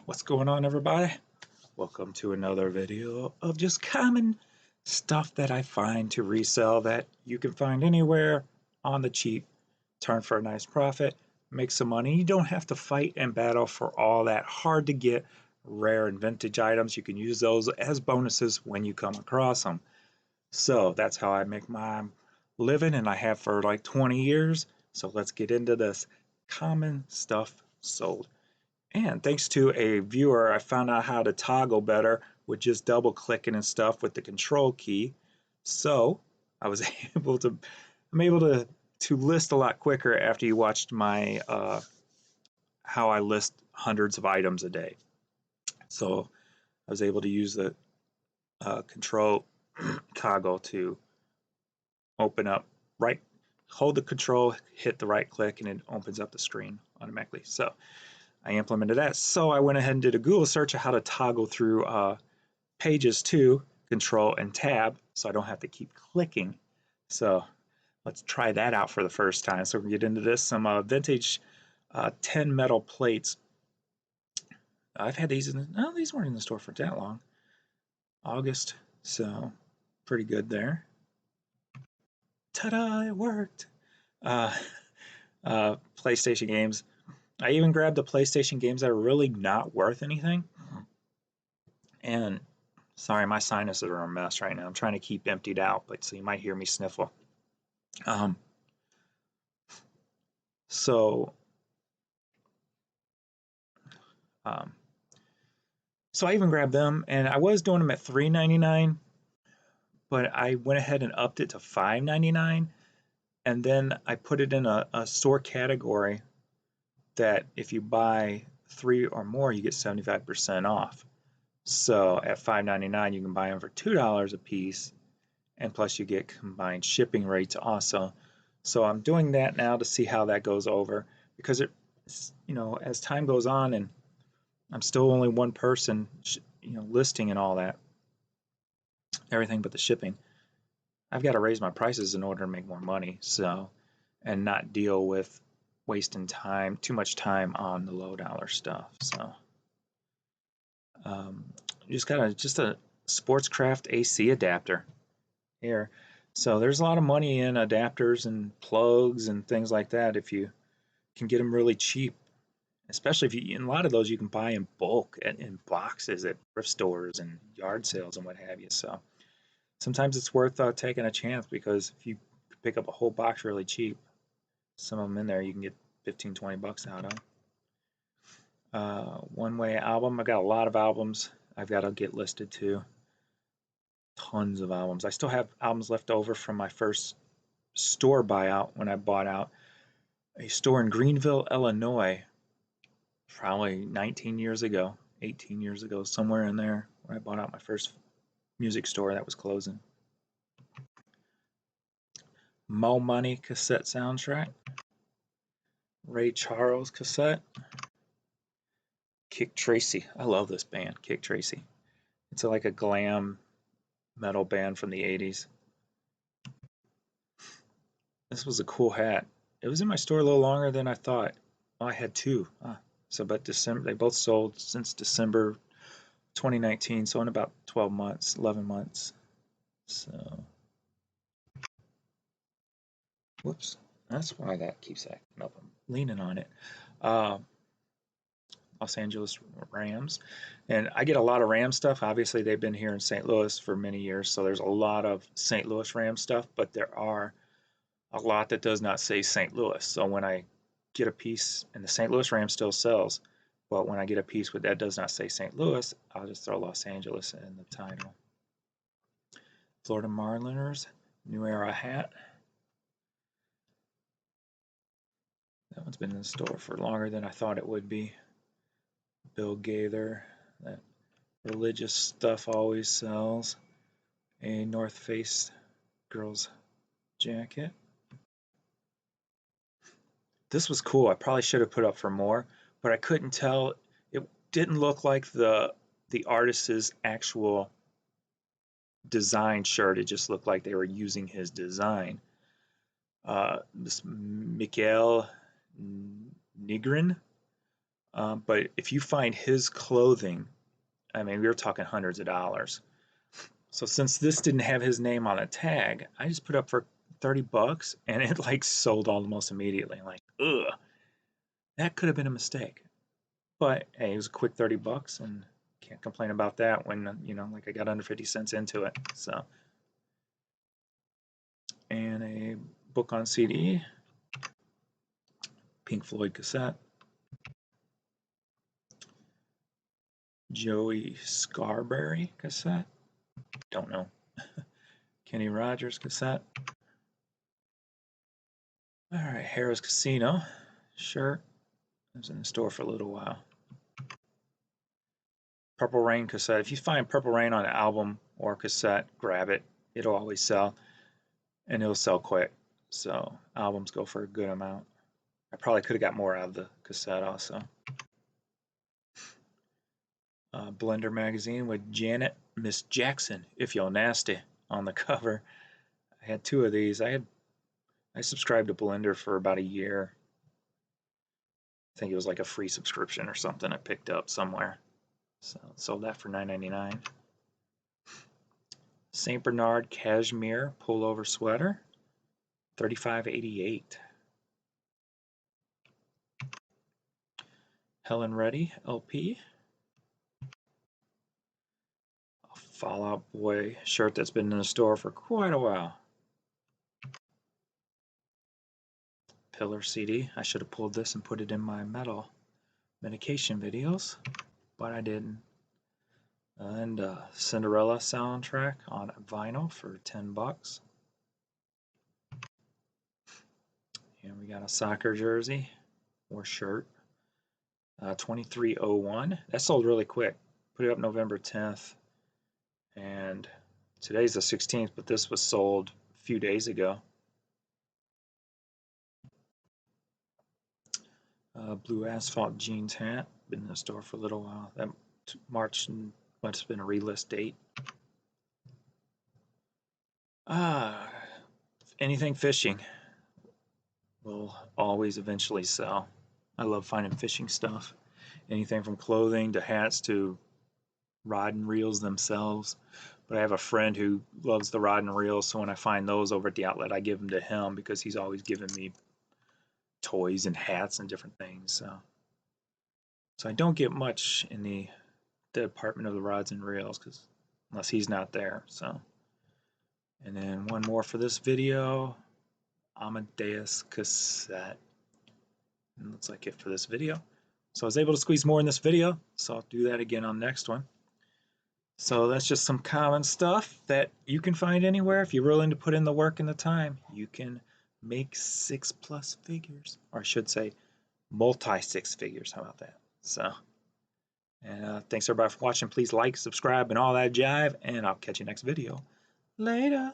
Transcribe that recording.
What's going on, everybody? Welcome to another video of just common stuff that I find to resell that you can find anywhere on the cheap, turn for a nice profit, make some money. You don't have to fight and battle for all that hard to get rare and vintage items. You can use those as bonuses when you come across them. So that's how I make my living, and I have for like 20 years. So let's get into this common stuff sold. And thanks to a viewer, I found out how to toggle better with just double clicking and stuff with the control key. So I was I'm able to list a lot quicker after you watched my how I list hundreds of items a day. So I was able to use the control toggle to open up hold the control, hit the right click, and it opens up the screen automatically. So I implemented that. So I went ahead and did a Google search of how to toggle through pages to control and tab so I don't have to keep clicking. So let's try that out for the first time. So we're gonna get into this. Some vintage 10 metal plates. I've had these these weren't in the store for that long. August, so pretty good there. Ta-da, it worked. PlayStation games. I even grabbed the PlayStation games that are really not worth anything. And sorry, my sinuses are a mess right now. I'm trying to keep emptied out, but so you might hear me sniffle. Um, so, um, so I even grabbed them, and I was doing them at $3.99, but I went ahead and upped it to $5.99, and then I put it in a store category that if you buy 3 or more, you get 75% off. So at $5.99, you can buy them for $2 a piece, and plus you get combined shipping rates also. So I'm doing that now to see how that goes over, because as time goes on and I'm still only one person, listing and all that, everything but the shipping, I've got to raise my prices in order to make more money. So, and not deal with wasting too much time on the low dollar stuff. So, just got a Sportscraft AC adapter here. So there's a lot of money in adapters and plugs and things like that if you can get them really cheap. Especially if you, in a lot of those you can buy in bulk in boxes at thrift stores and yard sales and what have you. So sometimes it's worth taking a chance, because if you pick up a whole box really cheap, some of them in there you can get 15-20 bucks out of. One Way album. I got a lot of albums I've got to get listed too. Tons of albums. I still have albums left over from my first store buyout when I bought out a store in Greenville, Illinois, probably 19 years ago, 18 years ago, somewhere in there, where I bought out my first music store that was closing. Mo Money cassette soundtrack. Ray Charles cassette. Kick Tracy. I love this band, Kick Tracy. It's like a glam metal band from the 80s. This was a cool hat. It was in my store a little longer than I thought. Oh, I had two. But December, they both sold since December 2019, so in about 12 months, 11 months. So, whoops, that's why that keeps acting up. I'm leaning on it. Los Angeles Rams. And I get a lot of Ram stuff. Obviously, they've been here in St. Louis for many years, so there's a lot of St. Louis Ram stuff, but there are a lot that does not say St. Louis. So when I get a piece, and the St. Louis Ram still sells, but when I get a piece with that does not say St. Louis, I'll just throw Los Angeles in the title. Florida Marlins New Era hat. That one's been in the store for longer than I thought it would be. Bill Gaither. That religious stuff always sells. A North Face girls jacket. This was cool. I probably should have put up for more, but I couldn't tell. It didn't look like the artist's actual design shirt. It just looked like they were using his design. This Mikael Nigrin. But if you find his clothing, I mean, we were talking hundreds of dollars. So since this didn't have his name on a tag, I just put up for $30 and it like sold almost immediately. Like, ugh, that could have been a mistake. But hey, it was a quick $30 and can't complain about that when, you know, like I got under 50 cents into it. So, and a book on CD, Pink Floyd cassette, Joey Scarberry cassette, don't know, Kenny Rogers cassette. All right, Harrah's Casino shirt. It was in the store for a little while. Purple Rain cassette. If you find Purple Rain on an album or cassette, grab it. It'll always sell, and it'll sell quick. So albums go for a good amount. I probably could have got more out of the cassette also. Blender magazine with Janet Miss Jackson, If You're Nasty, on the cover. I had 2 of these. I subscribed to Blender for about a year. I think it was like a free subscription or something I picked up somewhere. So sold that for $9.99. St. Bernard cashmere pullover sweater, $35.88. Helen Reddy LP. A Fall Out Boy shirt that's been in the store for quite a while. Pillar CD. I should have pulled this and put it in my metal medication videos, but I didn't. And Cinderella soundtrack on vinyl for $10. And we got a soccer jersey or shirt, 2301. That sold really quick. Put it up November 10th, and today's the 16th, but this was sold a few days ago. Blue asphalt jeans hat, been in the store for a little while. That March must have been a relist date. Anything fishing will always eventually sell. I love finding fishing stuff. Anything from clothing to hats to rod and reels themselves. But I have a friend who loves the rod and reels, so when I find those over at the outlet, I give them to him because he's always giving me toys and hats and different things. So I don't get much in the department of the rods and reels unless he's not there. So, and then one more for this video, Amadeus cassette. And looks like it for this video. So I was able to squeeze more in this video, so I'll do that again on the next one. So that's just some common stuff that you can find anywhere. If you're willing to put in the work and the time, you can make 6+ figures, or I should say multi-6 figures. How about that? So, and thanks everybody for watching. Please like, subscribe, and all that jive, and I'll catch you next video. Later.